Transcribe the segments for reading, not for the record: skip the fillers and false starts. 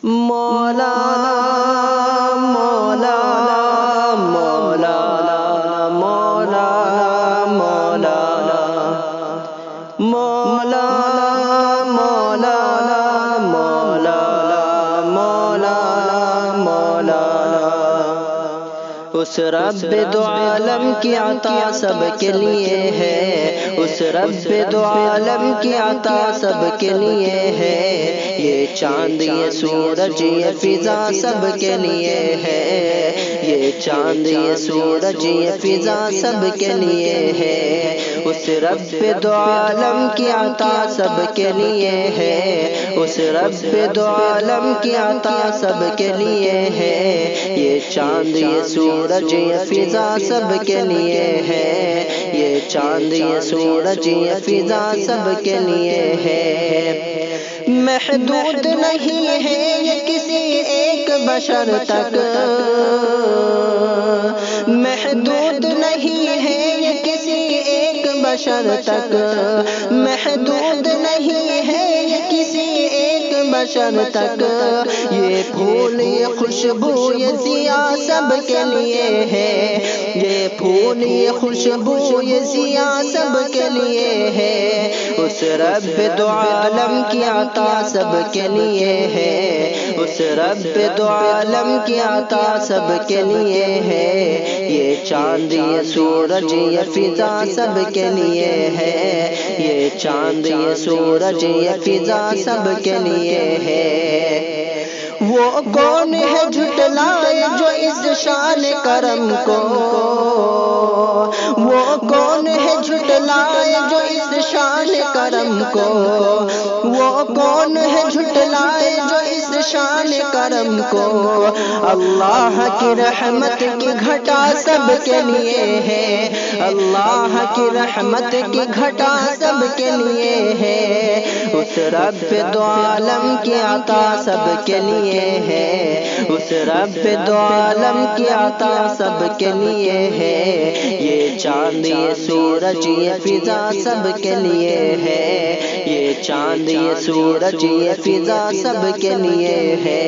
مولا مولا مولا مولا مولا مولا مولا مولا مولا مولا اس رب دو عالم کی عطا سب کے لیے ہے، اس رب دو عالم کی عطا سب کے لیے ہے، یہ چاند یہ سورج یہ فضا سب کے لیے ہے، یہ چاند یہ سورج یہ فضا سب کے لیے ہے، اس رب دو عالم کی عطا سب کے لیے ہے، اس رب دو عالم کی عطا سب کے لیے ہے، یہ چاند یہ سورج یہ فضا سب کے لیے ہے، یہ چاند یہ سورج یہ فضا سب کے لیے ہے، محدود نہیں ہے یہ کسی ایک بشر تک، محدود نہیں ہے یہ کسی ایک بشر تک، محدود نہیں ہے یہ کسی ایک بشر تک، یہ پھول یہ خوشبو یہ ضیاء سب کے لیے ہے، یہ پھول یہ خوشبو یہ ضیاء سب کے لیے ہے، اس رب دو عالم کی عطا سب کے لیے ہے، اس رب دو عالم کی عطا سب کے لیے ہے، یہ چاند یہ سورج یہ فضا سب کے لیے ہے، یہ چاند یہ سورج یہ فضا سب کے لیے ہے، وہ کون ہے جھٹلائے جو اس شان کرم کو، وہ کون ہے جھٹلائے جو اس شان کرم کو، وہ کون ہے جھٹلائے جو اس شان کرم کو، اللہ کی رحمت کی گھٹا سب کے لیے ہے، اللہ کی رحمت کی گھٹا سب کے لیے ہے، اس رب دو عالم کی عطا سب کے لیے ہے، اس رب دو عالم کی عطا سب کے لیے ہے، یہ چاند یہ سورج یہ فضا سب کے لیے ہے، یہ چاند یہ سورج یہ فضا سب کے لیے ہے،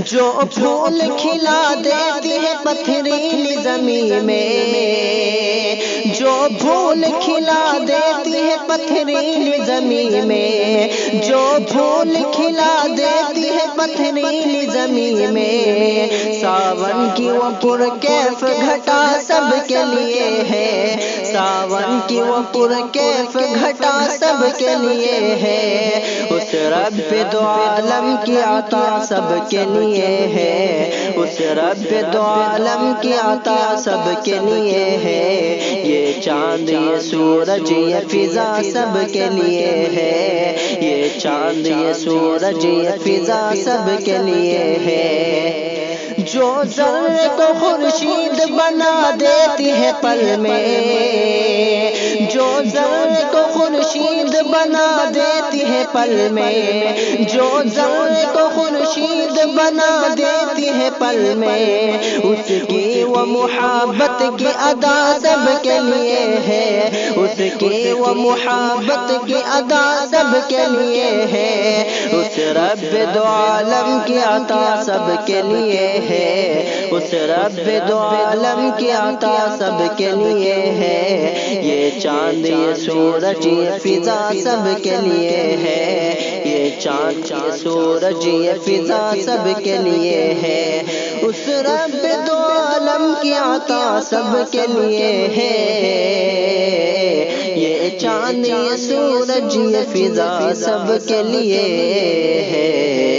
جو پھول کھلا دیتی ہے پتھریلی زمین میں، جو پھول کھلا دیتی ہے پتھریلی زمین میں، جو پھول کھلا دیتی ہے پتھریلی زمین میں، ساون کی وہ پرکیف گھٹا سب کے لیے ہے، ساون کی وہ پرکیف گھٹا سب کے لیے ہے، اس رب دو عالم کی عطا سب کے لیے ہے، اس رب دو عالم کی عطا سب کے لیے ہے، یہ چاند یہ سورج یہ فضا سب کے لیے ہے، یہ چاند یہ سورج یہ فضا سب کے لیے ہے، جو ذرے کو خورشید بنا دیتی ہے پل میں، جو ذرے کو خورشید بنا دیتی ہے پل میں، جو ذرے کو خورشید بنا دیتی ہے پل میں، اس کی وہ محبت کی ادا سب کے لیے ہے، اس کی وہ محبت کی ادا سب کے لیے ہے، اس رب دو عالم کی عطا سب کے لیے ہے، اس رب دو عالم کی عطا سب کے لیے ہے، یہ چاند یہ سورج یہ فضا سب کے لیے ہے، یہ چاند یہ سورج یہ فضا سب کے لیے ہے، اس رب دو عالم کی عطا سب کے لیے ہے، یہ چاند یہ سورج یہ فضا سب کے لیے ہے۔